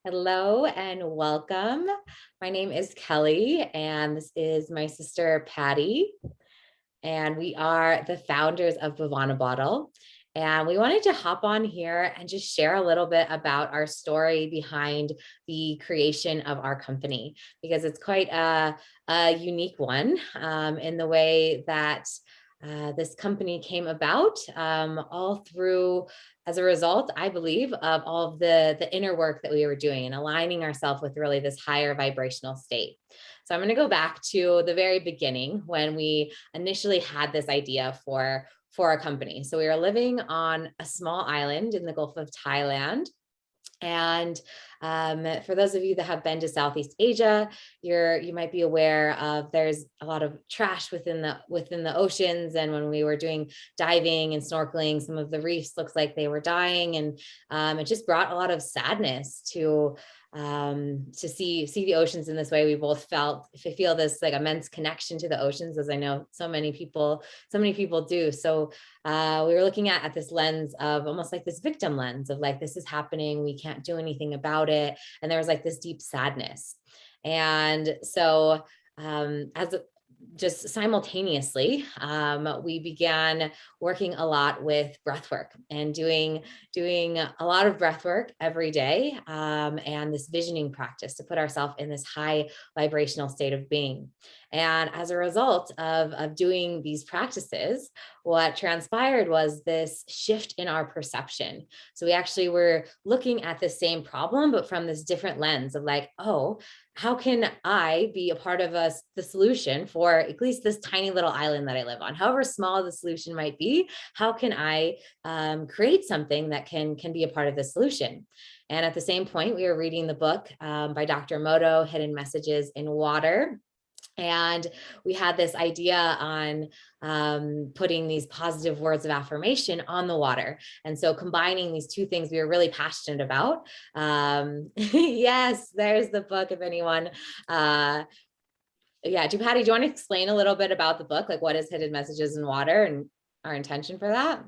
Hello and welcome. My name is Kelly, and this is my sister Patty, and we are the founders of Bhavana Bottle. And we wanted to hop on here and just share a little bit about our story behind the creation of our company, because it's quite a unique one in the way that this company came about, all through as a result, I believe, of all of the inner work that we were doing and aligning ourselves with really this higher vibrational state. So I'm going to go back to the very beginning when we initially had this idea for a company. So we were living on a small island in the Gulf of Thailand. And for those of you that have been to Southeast Asia, you might be aware of there's a lot of trash within the oceans. And when we were doing diving and snorkeling, some of the reefs looks like they were dying, and it just brought a lot of sadness to see the oceans in this way. We both feel this like immense connection to the oceans, as I know so many people do. So we were looking at this lens of almost like this victim lens of like, this is happening, we can't do anything about it. And there was like this deep sadness. And so as just simultaneously, we began working a lot with breath work and doing a lot of breath work every day, and this visioning practice to put ourselves in this high vibrational state of being. And as a result of doing these practices, what transpired was this shift in our perception. So we actually were looking at the same problem, but from this different lens of like, oh, how can I be a part of the solution for at least this tiny little island that I live on? However small the solution might be, how can I create something that can be a part of the solution? And at the same point, we were reading the book by Dr. Emoto, Hidden Messages in Water. And we had this idea on putting these positive words of affirmation on the water. And so combining these two things we were really passionate about. Yes, there's the book if anyone. Yeah, Patty, do you want to explain a little bit about the book? Like, what is Hidden Messages in Water and our intention for that?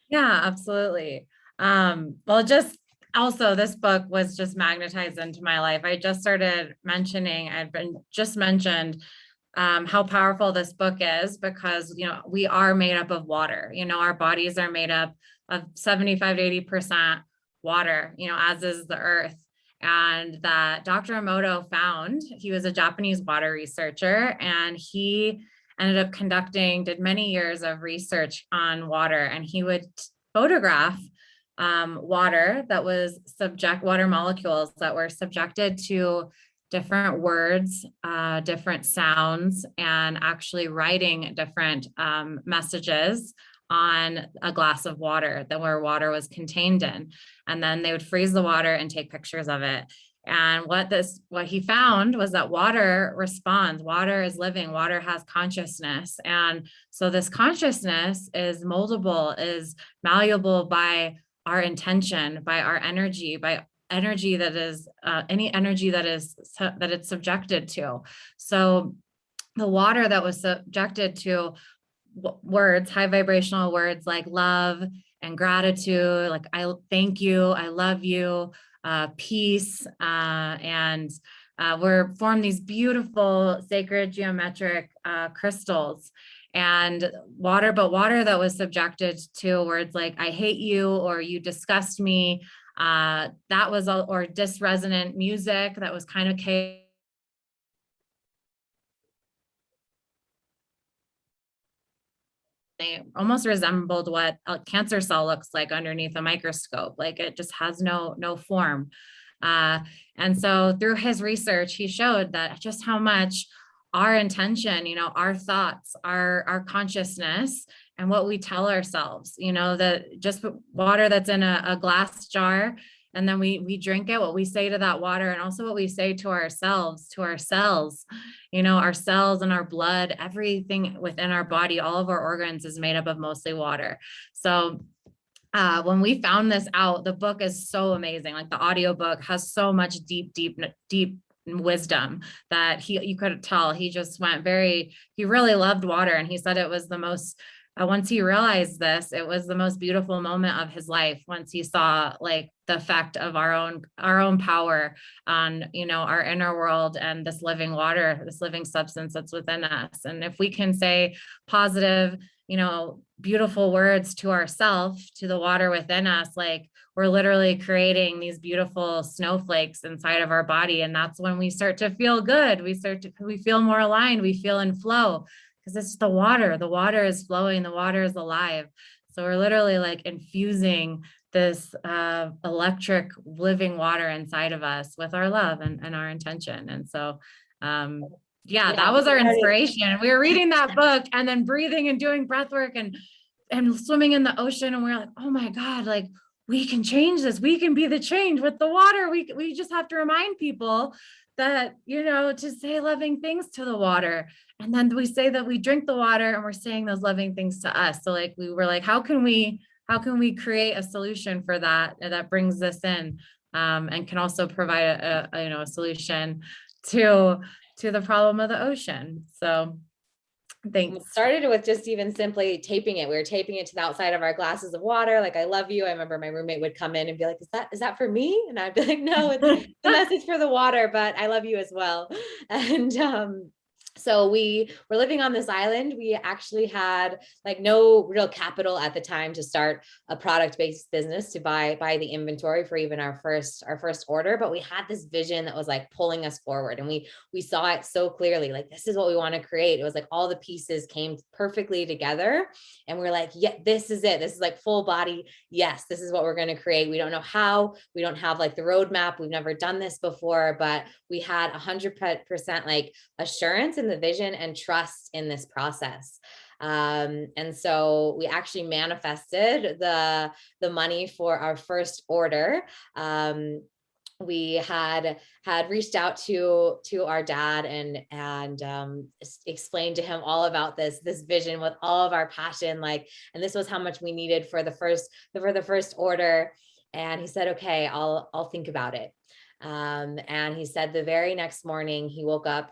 Yeah, absolutely. Well, just also this book was just magnetized into my life. I just started mentioning, just mentioned how powerful this book is because, we are made up of water. Our bodies are made up of 75 to 80% water, as is the earth. And that Dr. Emoto found, he was a Japanese water researcher, and he did many years of research on water, and he would photograph water molecules that were subjected to different words, different sounds, and actually writing different messages on a glass of water where water was contained in. And then they would freeze the water and take pictures of it. And what he found was that water responds, water is living, water has consciousness. And so this consciousness is moldable, is malleable by our intention, by our energy, by energy that is any energy that it's subjected to. So the water that was subjected to words, high vibrational words like love and gratitude, like I thank you, I love you, peace, and we're formed these beautiful sacred geometric crystals. And water that was subjected to words like I hate you or you disgust me, or disresonant music that was kind of chaotic. They almost resembled what a cancer cell looks like underneath a microscope. Like it just has no form. And so through his research, he showed that just how much our intention, our thoughts, our consciousness, and what we tell ourselves, that just water that's in a glass jar, and then we drink it, what we say to that water, and also what we say to ourselves, to our cells, our cells and our blood, everything within our body, all of our organs is made up of mostly water. So when we found this out, the book is so amazing. Like the audiobook has so much deep wisdom that you could tell he just he really loved water. And he said it was the most once he realized this, it was the most beautiful moment of his life. Once he saw like the effect of our own power on, you know, our inner world and this living water, this living substance that's within us. And if we can say positive, you know, beautiful words to ourselves, to the water within us, like we're literally creating these beautiful snowflakes inside of our body. And that's when we start to feel good. We feel more aligned. We feel in flow, because it's the water. The water is flowing. The water is alive. So we're literally like infusing this electric living water inside of us with our love and our intention. And so, yeah, that was our inspiration. We were reading that book and then breathing and doing breath work and swimming in the ocean. And we we're like, oh my God, like we can change this. We can be the change with the water. We just have to remind people that, you know, to say loving things to the water. And then we say that we drink the water and we're saying those loving things to us. So like, we were like, how can we create a solution for that brings this in, and can also provide a solution to the problem of the ocean. So thanks. It started with just even simply taping it. We were taping it to the outside of our glasses of water. Like, I love you. I remember my roommate would come in and be like, is that for me? And I'd be like, no, it's the message for the water, but I love you as well. And, so we were living on this island. We actually had like no real capital at the time to start a product-based business to buy the inventory for even our first order. But we had this vision that was like pulling us forward, and we saw it so clearly. Like, this is what we want to create. It was like all the pieces came perfectly together, and we're like, yeah, this is it. This is like full body. Yes, this is what we're going to create. We don't know how. We don't have like the roadmap. We've never done this before, but we had 100% like assurance in the vision and trust in this process. And so we actually manifested the money for our first order. We had reached out to our dad and explained to him all about this vision with all of our passion, like, and this was how much we needed for the first order. And he said, okay, I'll think about it. And he said the very next morning he woke up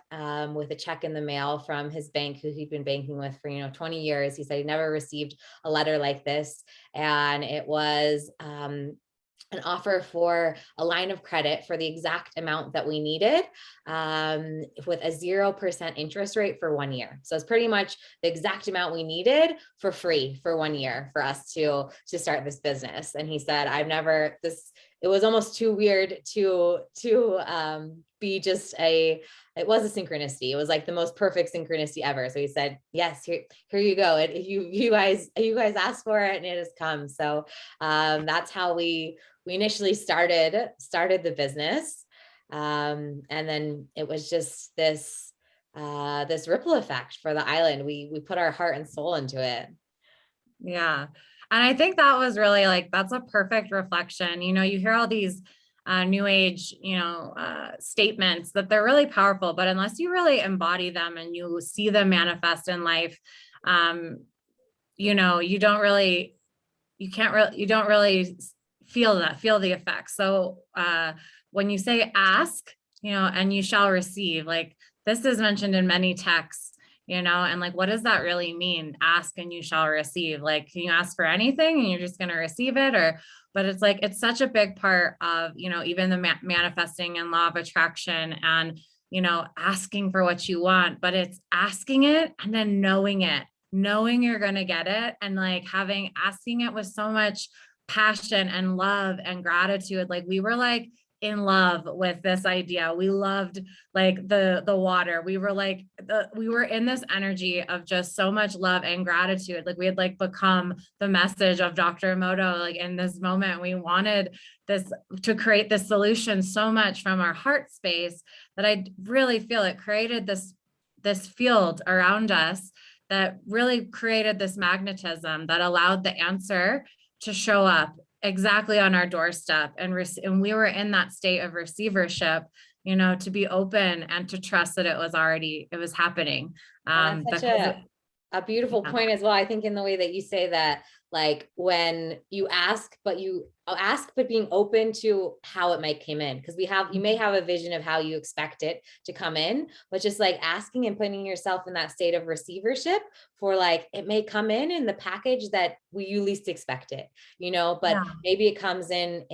with a check in the mail from his bank, who he'd been banking with for 20 years. He said he never received a letter like this, and it was an offer for a line of credit for the exact amount that we needed, with a 0% interest rate for 1 year. So it's pretty much the exact amount we needed for free for 1 year for us to start this business. And he said, it was almost too weird to be just it was a synchronicity. It was like the most perfect synchronicity ever. So he said, yes, here you go. You guys asked for it and it has come. So that's how we initially started the business. And then it was just this ripple effect for the island. We put our heart and soul into it. Yeah. And I think that was really like, that's a perfect reflection. You hear all these new age, statements that they're really powerful, but unless you really embody them and you see them manifest in life, you don't really feel the effects. So when you say ask, and you shall receive, like this is mentioned in many texts, and like, what does that really mean? Ask and you shall receive. Like, can you ask for anything and you're just going to receive it? But it's like, it's such a big part of, even the manifesting and law of attraction and, asking for what you want, but it's asking it and then knowing you're going to get it. And like asking it with so much passion and love and gratitude. Like we were like in love with this idea. We loved like the water. We were like, we were in this energy of just so much love and gratitude. Like we had like become the message of Dr. Emoto. Like in this moment, we wanted this to create this solution so much from our heart space that I really feel it created this field around us that really created this magnetism that allowed the answer to show up exactly on our doorstep. And we were in that state of receivership, to be open and to trust that it was happening. That's such a beautiful point as well. I think in the way that you say that, like when you ask, but being open to how it might come in. Because you may have a vision of how you expect it to come in, but just like asking and putting yourself in that state of receivership for like, it may come in the package that you least expect it, but Yeah. maybe it comes in,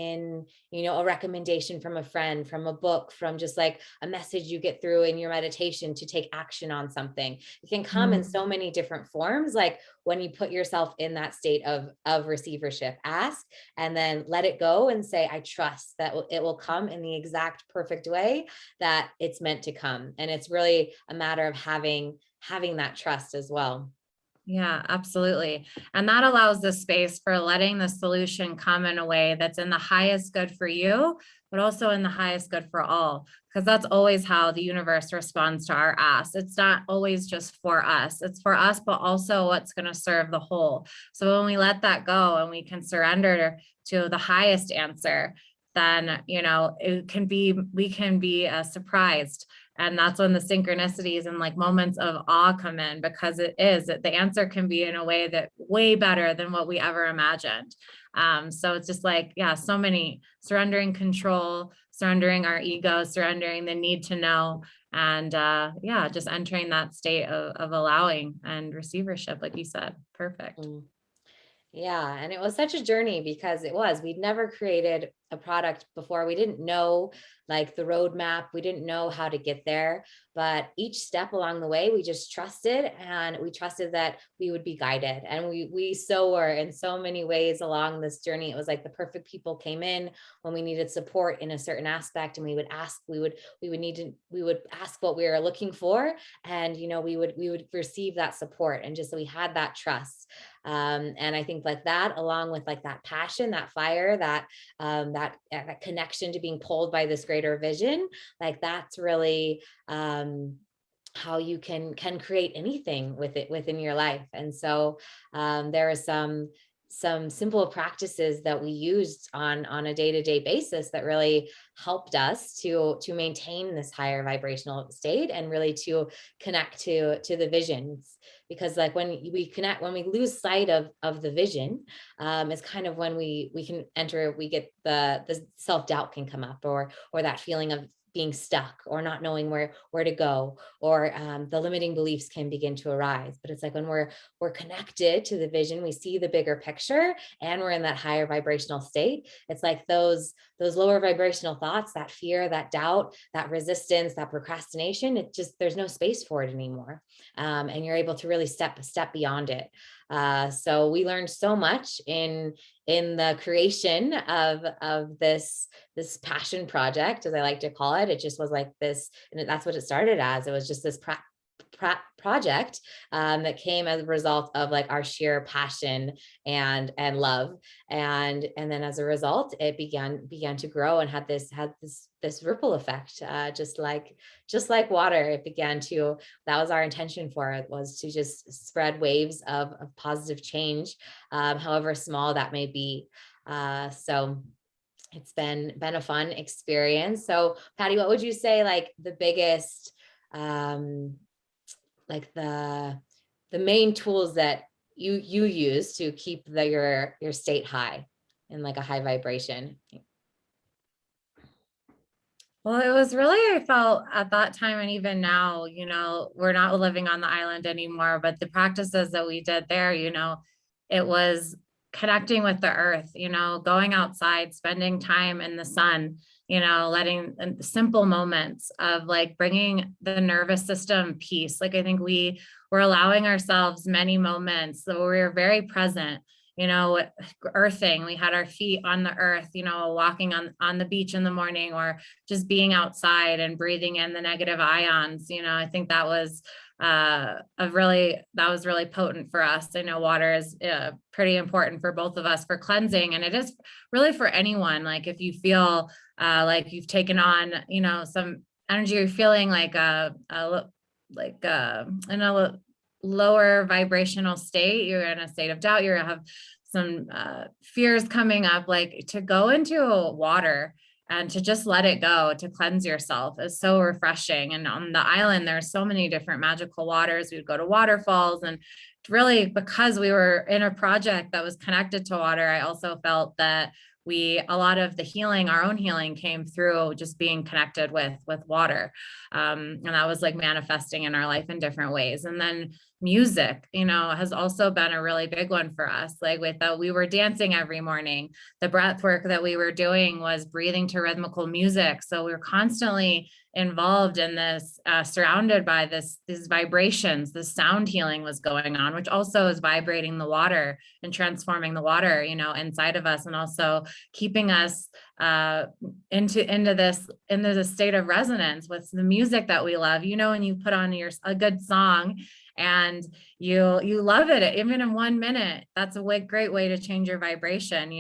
a recommendation from a friend, from a book, from just like a message you get through in your meditation to take action on something. It can come in so many different forms. Like when you put yourself in that state of receivership, ask, and then let it go and say, I trust that it will come in the exact perfect way that it's meant to come. And it's really a matter of having that trust as well. Yeah, absolutely. And that allows the space for letting the solution come in a way that's in the highest good for you, but also in the highest good for all. Because that's always how the universe responds to our ask. It's not always just for us, it's for us, but also what's going to serve the whole. So when we let that go and we can surrender to the highest answer, then, we can be surprised. And that's when the synchronicities and like moments of awe come in, because the answer can be in a way that way better than what we ever imagined. So it's just like, yeah, so many surrendering control, surrendering our ego, surrendering the need to know, and yeah, just entering that state of allowing and receivership, like you said. Perfect. Mm. Yeah. And it was such a journey because we'd never created a product before. We didn't know like the roadmap. We didn't know how to get there, but each step along the way, we just trusted, and we trusted that we would be guided. And we so were in so many ways along this journey. It was like the perfect people came in when we needed support in a certain aspect, and we would ask, we would ask what we were looking for. And, we would receive that support. And just so we had that trust. And I think like that, along with like that passion, that fire, that connection to being pulled by this greater vision, like that's really how you can create anything with it within your life. And so there are some simple practices that we used on a day-to-day basis that really helped us to maintain this higher vibrational state and really to connect to the visions. Because like when we lose sight of the vision, is kind of when we get the self-doubt can come up, or that feeling of being stuck or not knowing where to go, or the limiting beliefs can begin to arise. But it's like when we're connected to the vision, we see the bigger picture, and we're in that higher vibrational state. It's like those lower vibrational thoughts, that fear, that doubt, that resistance, that procrastination, there's no space for it anymore. And you're able to really step beyond it. So we learned so much in the creation of this passion project, as I like to call it. It just was like this, and that's what it started as. It was just this project that came as a result of like our sheer passion and love, and then as a result, it began to grow and had this ripple effect, just like water. It began to, that was our intention for it, was to just spread waves of positive change, however small that may be. So it's been a fun experience. So Patty, what would you say like the biggest, like the main tools that you use to keep your state high, in like a high vibration? Well, it was really, I felt at that time, and even now, we're not living on the island anymore, but the practices that we did there, it was connecting with the earth, going outside, spending time in the sun, letting simple moments of like bringing the nervous system peace. Like I think we were allowing ourselves many moments so we were very present, earthing. We had our feet on the earth, walking on the beach in the morning, or just being outside and breathing in the negative ions. I think that was really potent for us. I know water is pretty important for both of us for cleansing, and it is really for anyone. Like if you feel like you've taken on, some energy, you're feeling like in a lower vibrational state, you're in a state of doubt, you have some fears coming up, like to go into water and to just let it go, to cleanse yourself is so refreshing. And on the island, there's so many different magical waters. We'd go to waterfalls, and really, because we were in a project that was connected to water, I also felt that a lot of the healing, our own healing, came through just being connected with water. And that was like manifesting in our life in different ways. And then music, has also been a really big one for us. Like we were dancing every morning. The breath work that we were doing was breathing to rhythmical music. So we were constantly involved in this, surrounded by these vibrations. The sound healing was going on, which also is vibrating the water and transforming the water, inside of us, and also keeping us into this state of resonance with the music that we love. When you put on a good song and you love it, even in 1 minute, that's a great way to change your vibration.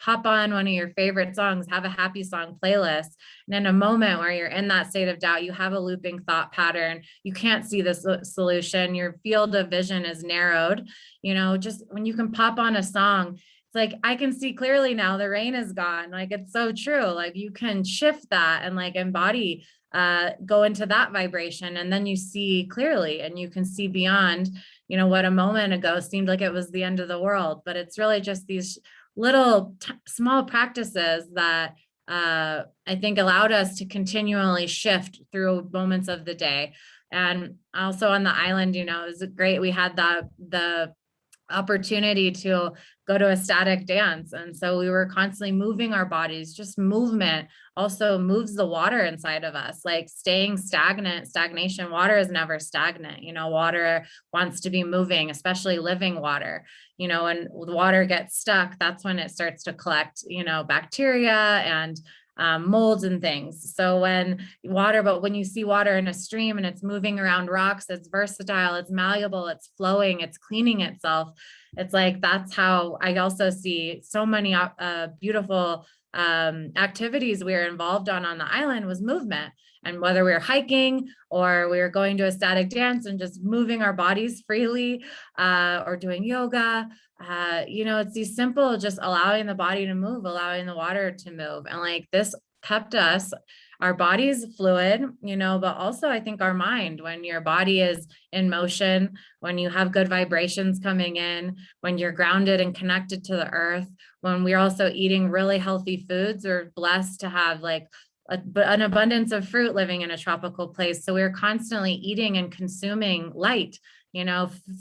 Pop on one of your favorite songs, have a happy song playlist. And in a moment where you're in that state of doubt, you have a looping thought pattern, you can't see the solution, your field of vision is narrowed, just when you can pop on a song, it's like, I can see clearly now, the rain is gone. Like, it's so true. Like, you can shift that and like embody, go into that vibration, and then you see clearly, and you can see beyond, what a moment ago seemed like it was the end of the world. But it's really just these little small practices that I think allowed us to continually shift through moments of the day. And also on the island, it was great. We had the opportunity to go to a static dance. And so we were constantly moving our bodies. Just movement also moves the water inside of us. Like, stagnation, water is never stagnant. Water wants to be moving, especially living water. When water gets stuck, that's when it starts to collect, bacteria and molds and things. So when you see water in a stream and it's moving around rocks, it's versatile, it's malleable, it's flowing, it's cleaning itself. It's like, that's how I also see so many beautiful activities we were involved on the island was movement. And whether we were hiking or we were going to a static dance and just moving our bodies freely, or doing yoga, it's these simple, just allowing the body to move, allowing the water to move. And like, this kept our body's fluid, but also I think our mind, when your body is in motion, when you have good vibrations coming in, when you're grounded and connected to the earth, when we're also eating really healthy foods, we're blessed to have like an abundance of fruit living in a tropical place. So we're constantly eating and consuming light.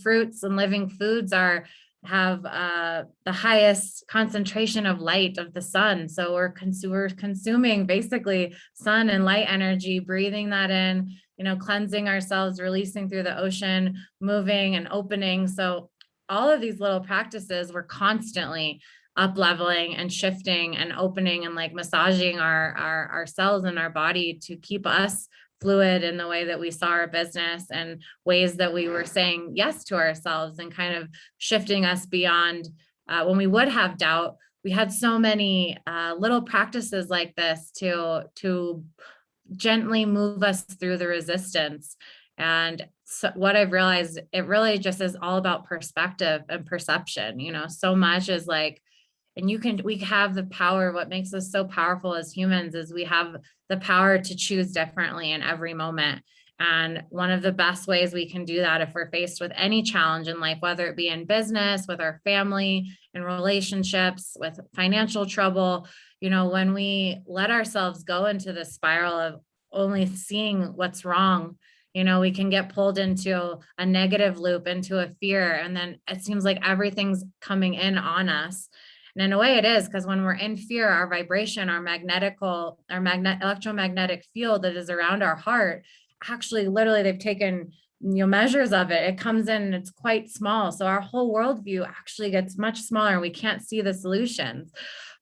Fruits and living foods have the highest concentration of light of the sun. So we're consuming basically sun and light energy, breathing that in, cleansing ourselves, releasing through the ocean, moving and opening. So all of these little practices, we're constantly up leveling and shifting and opening and like massaging our cells in our body to keep us fluid in the way that we saw our business, and ways that we were saying yes to ourselves, and kind of shifting us beyond when we would have doubt. We had so many little practices like this to gently move us through the resistance. And so what I've realized, it really just is all about perspective and perception. So much is like, and we have the power. What makes us so powerful as humans is we have the power to choose differently in every moment. And one of the best ways we can do that, if we're faced with any challenge in life, whether it be in business, with our family, in relationships, with financial trouble, when we let ourselves go into the spiral of only seeing what's wrong, we can get pulled into a negative loop, into a fear. And then it seems like everything's coming in on us. And in a way it is, because when we're in fear, our vibration, our electromagnetic field that is around our heart, actually, literally, they've taken measures of it. It comes in and it's quite small. So our whole worldview actually gets much smaller, and we can't see the solutions.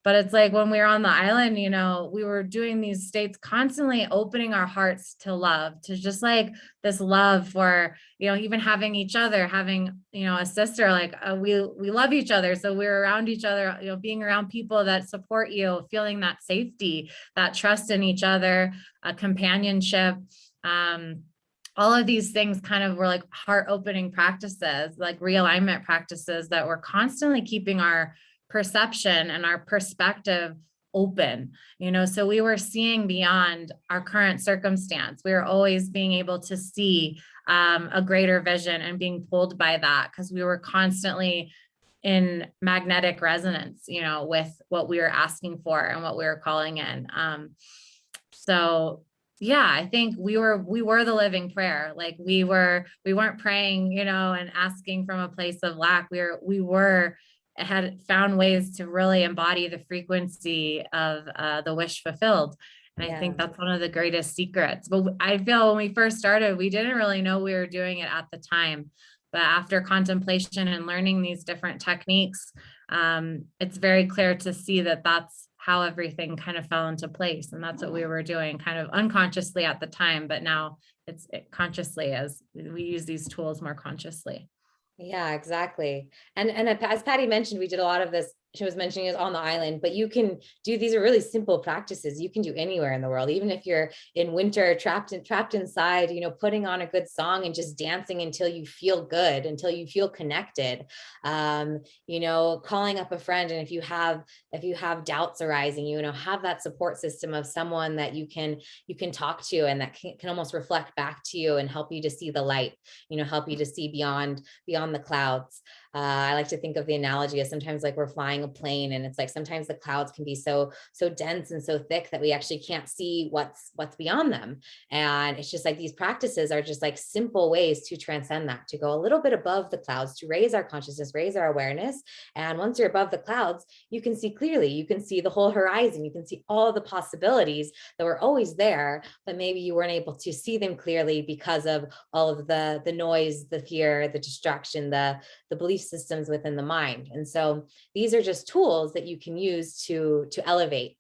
But it's like when we were on the island, we were doing these states, constantly opening our hearts to love, to just like this love for, even having each other, having, a sister, like we love each other. So we're around each other, being around people that support you, feeling that safety, that trust in each other, companionship. All of these things kind of were like heart opening practices, like realignment practices that were constantly keeping our perception and our perspective open, so we were seeing beyond our current circumstance. We were always being able to see a greater vision and being pulled by that, because we were constantly in magnetic resonance, with what we were asking for and what we were calling in. So yeah, I think we were the living prayer. Like we weren't praying, and asking from a place of lack. We had found ways to really embody the frequency of the wish fulfilled. And I think that's one of the greatest secrets. But I feel when we first started, we didn't really know we were doing it at the time. But after contemplation and learning these different techniques, it's very clear to see that that's how everything kind of fell into place. And that's what we were doing kind of unconsciously at the time, but now it's consciously, as we use these tools more consciously. Yeah, exactly. And as Patty mentioned, we did a lot of this. She was mentioning is on the island, but you can do, these are really simple practices you can do anywhere in the world, even if you're in winter, trapped inside, putting on a good song and just dancing until you feel good, until you feel connected. Calling up a friend. And if you have doubts arising, have that support system of someone that you can talk to, and that can almost reflect back to you and help you to see the light, help you to see beyond the clouds. I like to think of the analogy as sometimes like we're flying a plane, and it's like sometimes the clouds can be so dense and so thick that we actually can't see what's beyond them. And it's just like these practices are just like simple ways to transcend that, to go a little bit above the clouds, to raise our consciousness, raise our awareness. And once you're above the clouds, you can see clearly, you can see the whole horizon, you can see all the possibilities that were always there, but maybe you weren't able to see them clearly because of all of the noise, the fear, the distraction, the belief systems within the mind. And so these are just tools that you can use to elevate.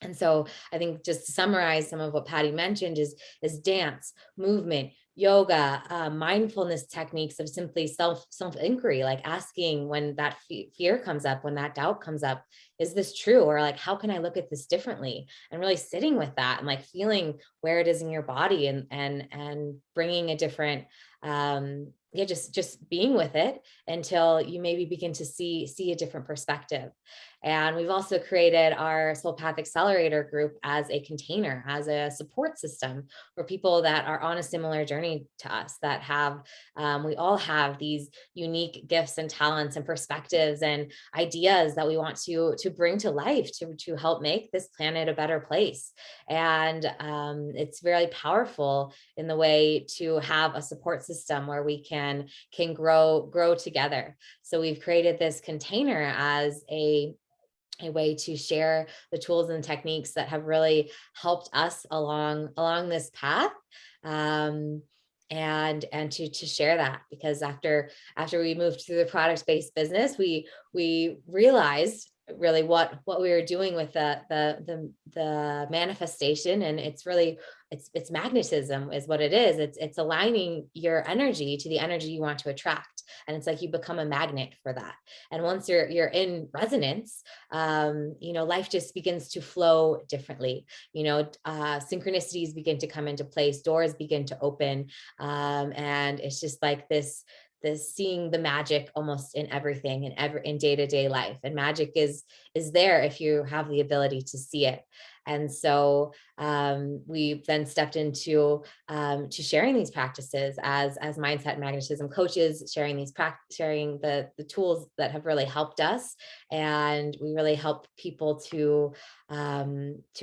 And so I think, just to summarize some of what Patty mentioned, is dance, movement, yoga, mindfulness techniques of simply self inquiry, like asking when that fear comes up, when that doubt comes up, is this true? Or like, how can I look at this differently? And really sitting with that and like feeling where it is in your body, and bringing a different, just being with it until you maybe begin to see a different perspective. And we've also created our Soul Path Accelerator group as a container, as a support system for people that are on a similar journey to us, that have, we all have these unique gifts and talents and perspectives and ideas that we want to bring to life, to help make this planet a better place. And it's very powerful in the way to have a support system where we can grow together. So we've created this container as a way to share the tools and techniques that have really helped us along this path. And to share that, because after we moved through the product-based business, we realized really what we were doing with the manifestation. And it's really, it's magnetism is what it is. It's aligning your energy to the energy you want to attract. And it's like you become a magnet for that. And once you're in resonance, life just begins to flow differently. Synchronicities begin to come into place, doors begin to open. And it's just like this seeing the magic almost in everything, in day-to-day life. And magic is there if you have the ability to see it. And so we then stepped into to sharing these practices as mindset magnetism coaches, sharing the tools that have really helped us. And we really help people to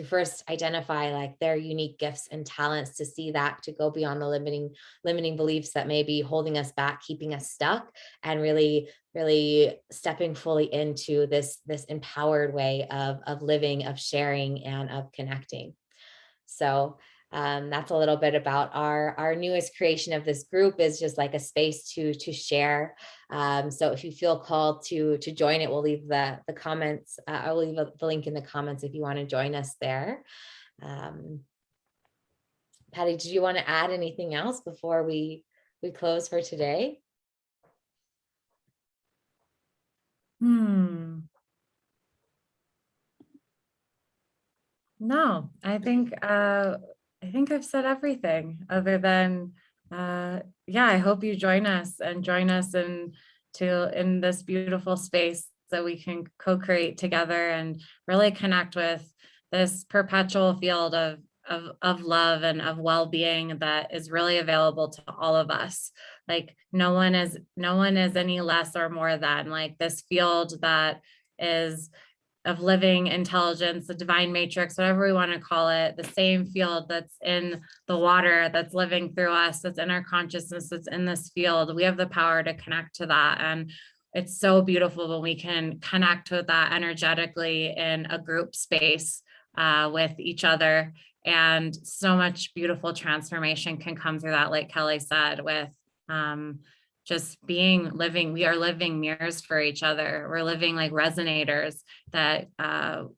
first identify like their unique gifts and talents, to see that, to go beyond the limiting beliefs that may be holding us back, keeping us stuck, and really stepping fully into this empowered way of living, of sharing, and of connecting. So that's a little bit about our newest creation of this group, is just like a space to share. So if you feel called to join it, we'll leave the comments. I'll leave the link in the comments if you want to join us there. Patty, did you want to add anything else before we close for today? No, I think I've said everything, other than I hope you join us in this beautiful space that we can co-create together and really connect with this perpetual field of love and of well-being that is really available to all of us. Like no one is any less or more than, like, this field that is of living intelligence, the divine matrix, whatever we want to call it, the same field that's in the water, that's living through us, that's in our consciousness, that's in this field. We have the power to connect to that. And it's so beautiful when we can connect with that energetically in a group space with each other. And so much beautiful transformation can come through that, like Kelly said, with just we are living mirrors for each other. We're living like resonators that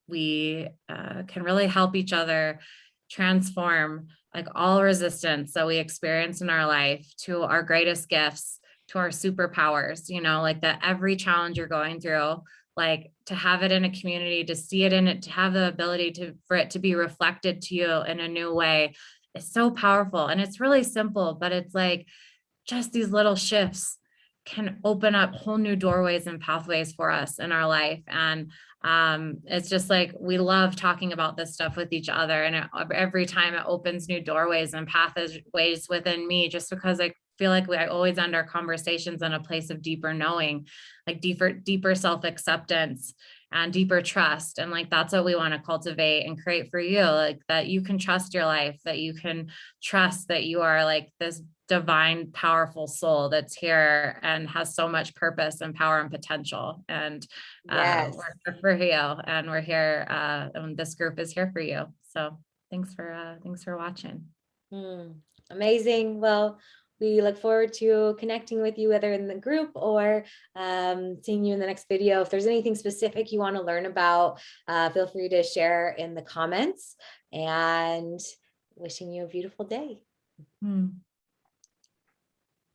we can really help each other transform like all resistance that we experience in our life to our greatest gifts, to our superpowers, like that every challenge you're going through, like to have it in a community, to see it in it, to have the ability for it to be reflected to you in a new way is so powerful. And it's really simple, but it's like, just these little shifts can open up whole new doorways and pathways for us in our life. And it's just like, we love talking about this stuff with each other. And every time it opens new doorways and pathways within me, just because I feel like I always end our conversations in a place of deeper knowing, like deeper self-acceptance and deeper trust. And like, that's what we want to cultivate and create for you, like that you can trust your life, that you can trust that you are like this divine, powerful soul that's here and has so much purpose and power and potential. And Yes. we're here for you, and we're here, and this group is here for you. So thanks for watching. Amazing. Well, we look forward to connecting with you, whether in the group or seeing you in the next video. If there's anything specific you want to learn about, feel free to share in the comments, and wishing you a beautiful day.